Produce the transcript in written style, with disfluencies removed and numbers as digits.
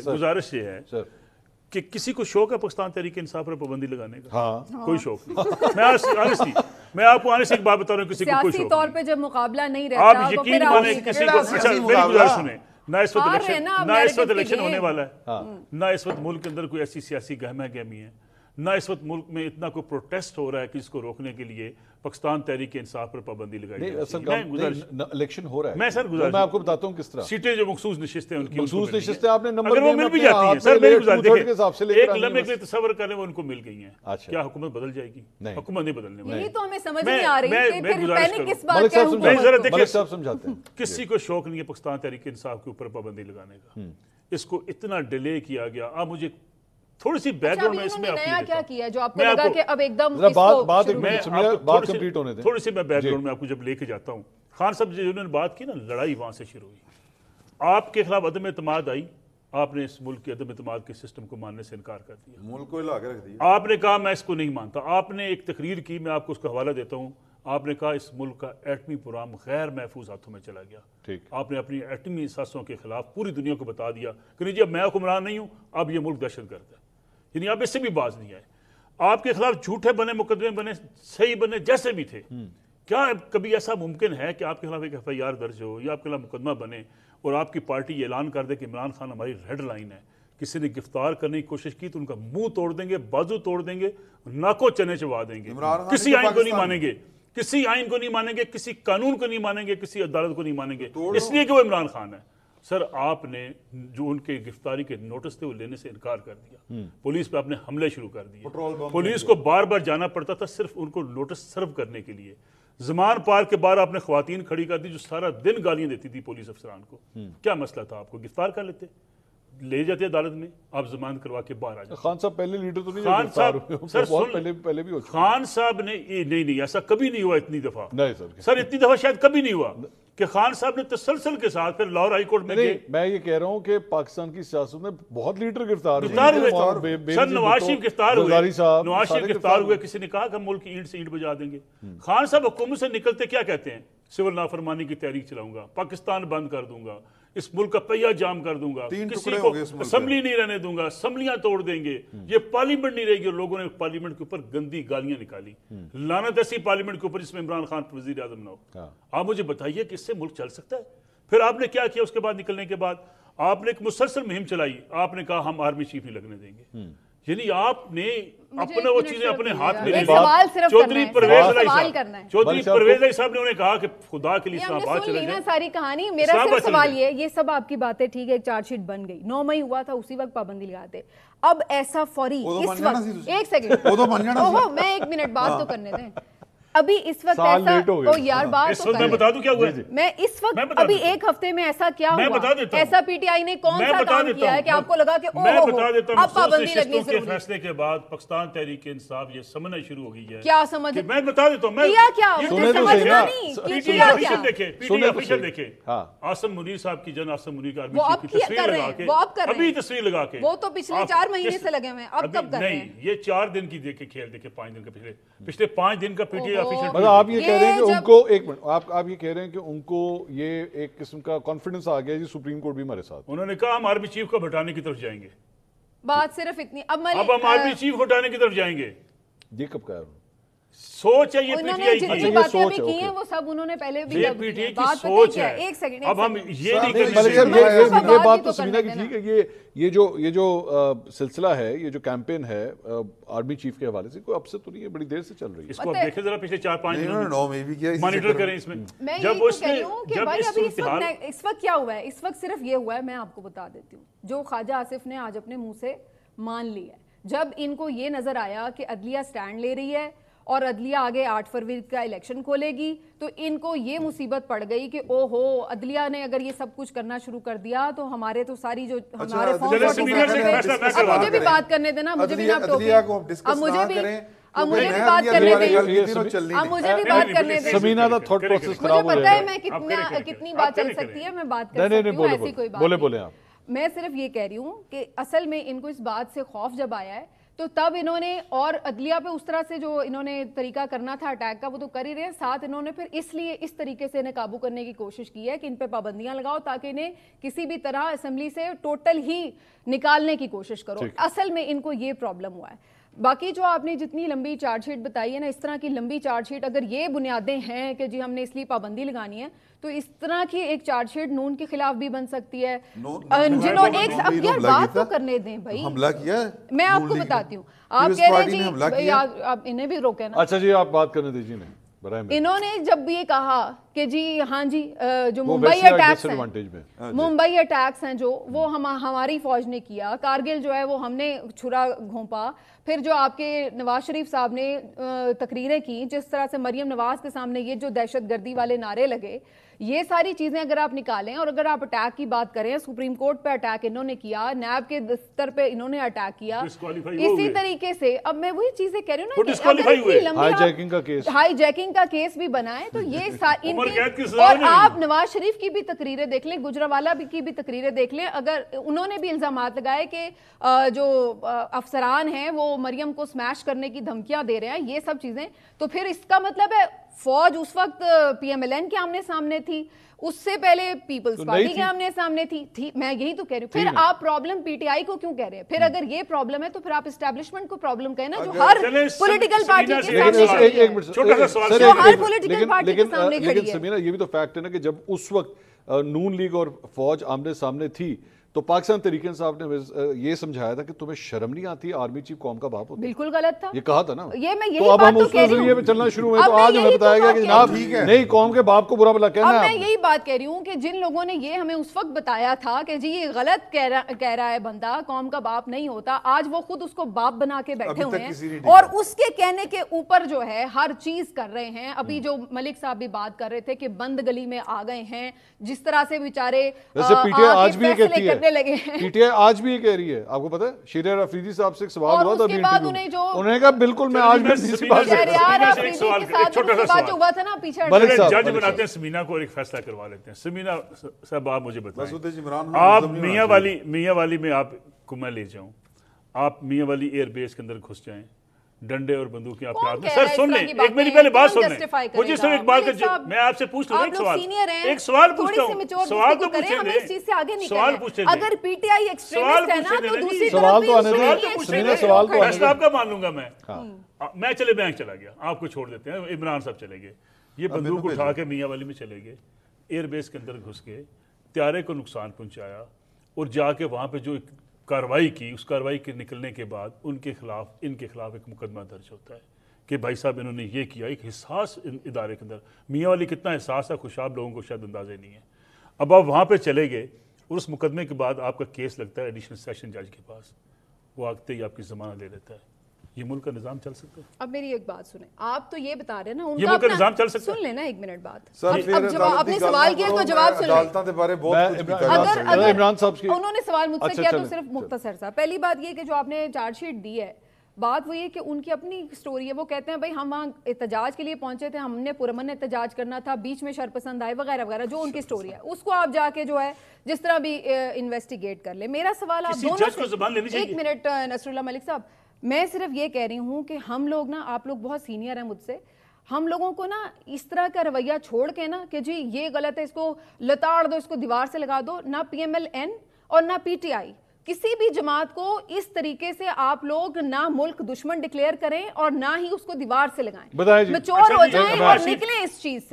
گزارش یہ ہے کہ کسی کو شوق ہے پاکستان تحریک انصاف پر پابندی لگانے کا؟ کوئی شوق نہیں. میں آپ کو آنےسٹ ایک بات بتا رہا ہوں, کسی کو کوئی شوق نہیں. سیاسی طور پہ جب مقابلہ نہیں رہتا آپ یقین مانیں کسی کو, میری گزارش سنیں, نہ اس وقت الیکشن ہونے والا ہے, نہ اس وقت ملک کے اندر کوئی ایسی سیاسی گہمہ گہمی ہے, نہ اس وقت ملک میں اتنا کوئی پروٹیسٹ ہو رہا ہے کہ اس کو روکنے کے لیے پاکستان تحریک انصاف پر پابندی لگائی جائے. الیکشن ہو رہا ہے, میں سر گزارش میں آپ کو بتاتا ہوں کس طرح سیٹیں جو مخصوص نشستیں ان کی مخصوص نشستیں آپ نے نمبر اگر وہ مل بھی جاتی ہیں سر, میری گزارش دیکھیں ایک لمحے کے لیے تصور کریں وہ ان کو مل گئی ہیں, کیا حکومت بدل جائے گی؟ حکومت نہیں بدلنے والی. یہی تو ہمیں سمجھ نہیں آ رہی کہ پھر پینک کس بات کا ہے. ملک صاحب سمجھاتے ہیں کسی کو شوق نہیں ہے پاکستان تحریک انصاف کے اوپر پابندی لگانے کا. اس کو اتنا ڈیلے کیا گیا. آپ مجھے تھوڑی سی بیک گراؤنڈ میں اس میں نیا کیا کیا جو آپ کو لگا کہ اب ایک دم تھوڑی سی میں بیک گراؤنڈ میں آپ کو جب لے کے جاتا ہوں. خان صاحب جنہوں نے بات کی نا, لڑائی وہاں سے شروع ہوئی. آپ کے خلاف عدم اعتماد آئی, آپ نے اس ملک کے عدم اعتماد کے سسٹم کو ماننے سے انکار کر دیا, ملک کو ہلا کے رکھ دیا. آپ نے کہا میں اس کو نہیں مانتا. آپ نے ایک تقریر کی, میں آپ کو اس کا حوالہ دیتا ہوں. آپ نے کہا اس ملک کا ایٹمی پروگرام غیر محفوظ ہاتھوں میں چلا گیا. آپ نے اپنی ایٹمی اثاثوں کے خلاف پوری دنیا کو بتا دیا کہ نہیں جی اب میں حکمران نہیں ہوں, اب یہ ملک دہشت گرد ہے. یعنی آپ اس سے بھی باز نہیں آئے. آپ کے خلاف جھوٹے بنے, مقدمے بنے, صحیح بنے, جیسے بھی تھے. کیا کبھی ایسا ممکن ہے کہ آپ کے خلاف ایک ایف آئی آر درج ہو یا آپ کے خلاف مقدمہ بنے اور آپ کی پارٹی یہ اعلان کر دے کہ عمران خان ہماری ریڈ لائن ہے, کسی نے گرفتار کرنے کی کوشش کی تو ان کا منہ توڑ دیں گے, بازو توڑ دیں گے, ناکوں چنے چبا دیں گے, کسی آئین کو نہیں مانیں گے, کسی آئین کو نہیں مانیں گے, کسی قانون کو نہیں مانیں گے, کسی عدالت کو نہیں مانیں گے, اس لیے کہ وہ عمران خان ہے. سر آپ نے جو ان کے گرفتاری کے نوٹس تھے وہ لینے سے انکار کر دیا. پولیس پہ آپ نے حملے شروع کر دیے. پولیس کو بار بار جانا پڑتا تھا صرف ان کو نوٹس سرو کرنے کے لیے. زمان پارک کے باہر آپ نے خواتین کھڑی کر دی جو سارا دن گالیاں دیتی تھی پولیس افسران کو. کیا مسئلہ تھا؟ آپ کو گرفتار کر لیتے, لے جاتے عدالت میں, آپ ضمانت کروا کے باہر آ جاتے. خان صاحب پہلے لیڈر تو نہیں, خان صاحب سر پہلے بھی خان صاحب نے نہیں ایسا کبھی نہیں ہوا اتنی دفعہ. نہیں سر اتنی دفعہ شاید کبھی نہیں ہوا کہ خان صاحب نے تسلسل کے ساتھ پھر لاہور ہائی کورٹ میں گئے. میں یہ کہہ رہا ہوں کہ پاکستان کی سیاست میں بہت لیڈر گرفتار ہوئے. سر نواز شریف گرفتار ہوئے, کسی نے کہا کہ ہم ملک کی اینٹ سے اینٹ بجا دیں گے. خان صاحب حکومت سے نکلتے کیا کہتے ہیں؟ سول نافرمانی کی تحریک چلاؤں گا, پاکستان بند کر دوں گا, اس ملک کا پہیہ جام کر دوں گا, کسی کو اسمبلی نہیں رہنے دوں گا, اسمبلیاں توڑ دیں گے, یہ پارلیمنٹ نہیں رہے گی. اور لوگوں نے پارلیمنٹ کے اوپر گندی گالیاں نکالی. لعنت ایسی پارلیمنٹ کے اوپر جس میں عمران خان وزیر اعظم نہ ہو. آپ مجھے بتائیے کہ اس سے ملک چل سکتا ہے؟ پھر آپ نے کیا کیا اس کے بعد نکلنے کے بعد؟ آپ نے ایک مسلسل مہم چلائی. آپ نے کہا ہم آرمی چیف نہیں لگنے دیں گے. یعنی آپ نے اپنے وہ چیزیں اپنے ہاتھ میں چودھری پرویز علی صاحب نے انہیں کہا کہ خدا کے لیے اسلام چلے جائیں. ساری کہانی میرا صرف سوال یہ سب آپ کی باتیں ٹھیک ہے, ایک چارج شیٹ بن گئی, 9 مئی ہوا تھا, اسی وقت پابندی لگاتے. اب ایسا فوری اس وقت, ایک سیکنڈ, میں 1 منٹ بات تو کرنے دیں. ابھی اس وقت ایسا یار بات تو میں بتا دوں کیا ہوا. میں اس وقت ابھی 1 ہفتے میں ایسا کیا ہوا, ایسا پی ٹی آئی نے کون سا کام کیا ہے کہ آپ کو لگا کہ اب پابندی لگنی ضروری ہے؟ فیصلے کے بعد پاکستان تحریک انصاف یہ سمجھنا شروع ہو گئی ہے. کیا سمجھ؟ میں بتا دیتا ہوں کیا کیا مجھے سمجھنا نہیں. پی ٹی آئی آفیشل دیکھے, عاصم منیر صاحب کی جن عاصم منیر کا تصویر لگا کے, ابھی تصویر لگا کے, وہ تو پچھلے 4 مہینے سے لگے ہوئے ہیں, اب کب کر رہے ہیں؟ نہیں, یہ 4 دن کی دیکھے کھیل دیکھے, 5 دن کا پچھلے 5 دن کا پی ٹی آئی آفیشل. آپ یہ کہہ رہے ہیں کہ ان کو, ایک منٹ, آپ یہ کہہ رہے ہیں کہ ان کو یہ ایک قسم کا کانفیڈنس آ گیا جی سپریم کورٹ بھی ہمارے ساتھ. انہوں نے کہا ہم آرمی چیف کو ہٹانے کی طرف جائیں گے. بات صرف اتنی, اب ہم آرمی چیف کو ہٹانے کی طرف جائیں گے. یہ کب کہا؟ سوچ ہے یہ پی ٹی آئی کی, جو باتیں ابھی کی ہیں وہ سب انہوں نے پہلے بھی پی ٹی آئی کی سوچ ہے. ایک سیکنڈ, اب ہم یہ نہیں یہ بات تو سمینا کی تھی کہ یہ جو سلسلہ ہے, یہ جو کیمپین ہے آرمی چیف کے حوالے سے, کوئی اب سے تو نہیں ہے, بڑی دیر سے چل رہی ہے. اس کو آپ دیکھیں ذرا پچھلے 4-5 دنوں مانیٹر کریں اس میں. میں یہ تو کہہ رہی ہوں کہ بھائی ابھی اس وقت کیا ہوا ہے, اس وقت صرف یہ ہوا ہے, میں آپ کو بتا دیتی ہوں, جو خواجہ آصف نے آج اپنے منہ سے مان لی ہے. جب ان کو یہ نظر آیا کہ عدلیہ سٹینڈ لے رہی ہے اور عدلیہ آگے 8 فروری کا الیکشن کھولے گی, تو ان کو یہ مصیبت پڑ گئی کہ او ہو, عدلیہ نے اگر یہ سب کچھ کرنا شروع کر دیا تو ہمارے تو ساری جو ہمارے مجھے بھی بات کرنے دینا, مجھے بھی اب مجھے بھی بات کرنے دیں. سمینا دا تھاٹ پروسیس خراب ہو جائے گا. مجھے پتہ ہے میں کتنی بات چل سکتی ہے, میں بات کر سکتی ہوں, ایسی کوئی بات نہیں. بولے آپ. میں صرف یہ کہہ رہی ہوں کہ اصل میں ان کو اس بات سے خوف جب آیا ہے تو تب انہوں نے اور عدلیہ پہ اس طرح سے جو انہوں نے طریقہ کرنا تھا اٹیک کا وہ تو کر ہی رہے ہیں، ساتھ انہوں نے پھر اس لیے اس طریقے سے انہیں قابو کرنے کی کوشش کی ہے کہ ان پہ پابندیاں لگاؤ تاکہ انہیں کسی بھی طرح اسمبلی سے ٹوٹل ہی نکالنے کی کوشش کرو. اصل میں ان کو یہ پرابلم ہوا ہے. باقی جو آپ نے جتنی لمبی چارج شیٹ بتائی ہے نا، اس طرح کی لمبی چارج شیٹ اگر یہ بنیادیں ہیں کہ جی ہم نے اس لیے پابندی لگانی ہے تو اس طرح کی ایک چارج شیٹ نون کے خلاف بھی بن سکتی ہے. جنہوں ایک یار بات تو کرنے دیں بھائی، حملہ کیا ہے میں آپ کو بتاتی ہوں. آپ کہہ رہے ہیں جی آپ انہیں بھی روکے نا. اچھا جی آپ بات کرنے دیجیے. انہوں نے جب یہ کہا کہ جی ہاں جی جو ممبئی اٹیکس ہیں جو وہ ہماری فوج نے کیا، کارگل جو ہے وہ ہم نے چھرا گھونپا، پھر جو آپ کے نواز شریف صاحب نے تقریریں کی جس طرح سے مریم نواز کے سامنے یہ جو دہشت گردی والے نعرے لگے، یہ ساری چیزیں اگر آپ نکالیں اور اگر آپ اٹیک کی بات کریں، سپریم کورٹ پہ اٹیک انہوں نے کیا، نیب کے دفتر پہ انہوں نے اٹیک کیا، اسی طریقے سے اب میں وہی چیزیں کہہ رہی ہوں نا کہ اگر ہائی جیکنگ کا کیس بھی بنائے تو یہ اور آپ نواز شریف کی بھی تقریریں دیکھ لیں، گجرانوالہ کی بھی تقریریں دیکھ لیں، اگر انہوں نے بھی الزامات لگائے کہ جو افسران ہیں وہ مریم کو سمیش کرنے کی دھمکیاں دے رہے ہیں، یہ سب چیزیں، تو پھر اس کا مطلب ہے فوج اس وقت پی ایم ایل این کے آمنے سامنے تھی، اس سے پہلے پیپلز پارٹی کے آمنے سامنے تھی. میں یہی تو کہہ رہی ہوں. پھر آپ پرابلم پی ٹی آئی کو کیوں کہہ رہے ہیں؟ پھر اگر یہ پرابلم ہے تو پھر آپ اسٹیبلشمنٹ کو پرابلم کہیں نا، جو ہر پولیٹیکل پارٹی کے سامنے کھڑی ہے. سمیرہ یہ بھی تو فیکٹ ہے نا کہ جب اس وقت نون لیگ اور فوج آمنے سامنے تھی تو پاکستان تحریک انصاف نے یہ سمجھایا تھا کہ تمہیں شرم نہیں آتی، آرمی چیف قوم کا باپ ہوتا ہے. بالکل غلط تھا، یہ کہا تھا نا. تو اب ہم اس ذریعے پہ چلنا شروع ہوئے تو آج ہمیں بتایا گیا کہ جناب نہیں، قوم کے باپ کو برا بھلا کہنا ہے. میں یہی بات کہہ رہی ہوں کہ جن لوگوں نے یہ ہمیں اس وقت بتایا تھا کہ جی یہ غلط کہہ رہا ہے بندہ، قوم کا باپ نہیں ہوتا، آج وہ خود اس کو باپ بنا کے بیٹھے ہوئے ہیں اور اس کے کہنے کے اوپر جو ہے ہر چیز کر رہے ہیں. ابھی جو ملک صاحب بھی بات کر رہے تھے کہ بند گلی میں آ گئے ہیں، جس طرح سے بیچارے فیصلے کرنے لگے ہیں. آج بھی یہ کہہ رہی ہے. آپ کو پتا ہے شیرر افریدی صاحب سے ایک سوال ہوا تھا ابھی انٹرویو میں، انہوں نے کہا بالکل میں آج بھی اسی بات سے جج بناتے ہیں سمینہ کو اور ایک فیصلہ کروا لیتے ہیں. سمینہ صاحب آپ مجھے بتائیں، آپ میاں والی میں آپ کو میں لے جاؤں، آپ میاں والی ایئر بیس کے اندر گھس جائیں، ڈنڈے اور بندوقیں آپ کے ہاتھ میں. سر سن لیں، ایک میری پہلے بات سن لیں، مجھے صرف ایک بات میں آپ سے پوچھ لوں، ایک سوال پوچھتا ہوں، سوال تو پوچھیں دیں، سوال پوچھیں دیں، اگر پی ٹی آئی ایکسٹریمسٹ ہے نا تو دوسری سوال تو آنے دیں، سوال تو فیصلہ آپ کا مان لوں گا. میں چلے بینک چلا گیا، آپ کو چھوڑ دیتے ہیں، عمران صاحب چلے گئے، یہ بندوق اٹھا کے میاں والی میں چلے گئے، ایئر بیس کے اندر گھس کے طیارے کو نقصان پہنچایا اور جا کے وہاں پہ جو کارروائی کی، اس کارروائی کے نکلنے کے بعد ان کے خلاف ایک مقدمہ درج ہوتا ہے کہ بھائی صاحب انہوں نے یہ کیا. ایک حساس ادارے کے اندر میاں والی کتنا حساس ہے، خوشاب لوگوں کو شاید اندازے نہیں ہے. اب آپ وہاں پہ چلے گئے اور اس مقدمے کے بعد آپ کا کیس لگتا ہے ایڈیشنل سیشن جج کے پاس، وہ آتے ہی آپ کی ضمانت لے لیتا ہے. یہ ملک کا نظام چل سکتا ہے؟ اب میری ایک بات سنیں، آپ تو یہ بتا رہے ہیں نا یہ ملک کا نظام چل سکتا ہے؟ سن لینا ایک منٹ بات. اب آپ نے سوال کیا تو جواب سن لیں. انہوں نے سوال مجھ سے کیا تو صرف مختصر سا. پہلی بات یہ کہ جو آپ نے چارج شیٹ دی ہے، بات وہ یہ کہ ان کی اپنی سٹوری ہے. وہ کہتے ہیں بھائی ہم وہاں احتجاج کے لیے پہنچے تھے، ہم نے پرامن احتجاج کرنا تھا، بیچ میں شرپسند آئے وغیرہ وغیرہ، جو ان کی سٹوری ہے اس کو آپ جا کے جو ہے جس طرح بھی انویسٹیگیٹ کر لیں. میرا سوال آپ دونوں سے، ایک منٹ نصر اللہ ملک صاحب، میں صرف یہ کہہ رہی ہوں کہ ہم لوگ نا، آپ لوگ بہت سینئر ہیں مجھ سے، ہم لوگوں کو نا اس طرح کا رویہ چھوڑ کے نا کہ جی یہ غلط ہے، اس کو لتاڑ دو، اس کو دیوار سے لگا دو. نہ پی ایم ایل این اور نہ پی ٹی آئی، کسی بھی جماعت کو اس طریقے سے آپ لوگ نہ ملک دشمن ڈکلیئر کریں اور نہ ہی اس کو دیوار سے لگائیں. میچور ہو جائیں اور نکلیں اس چیز سے.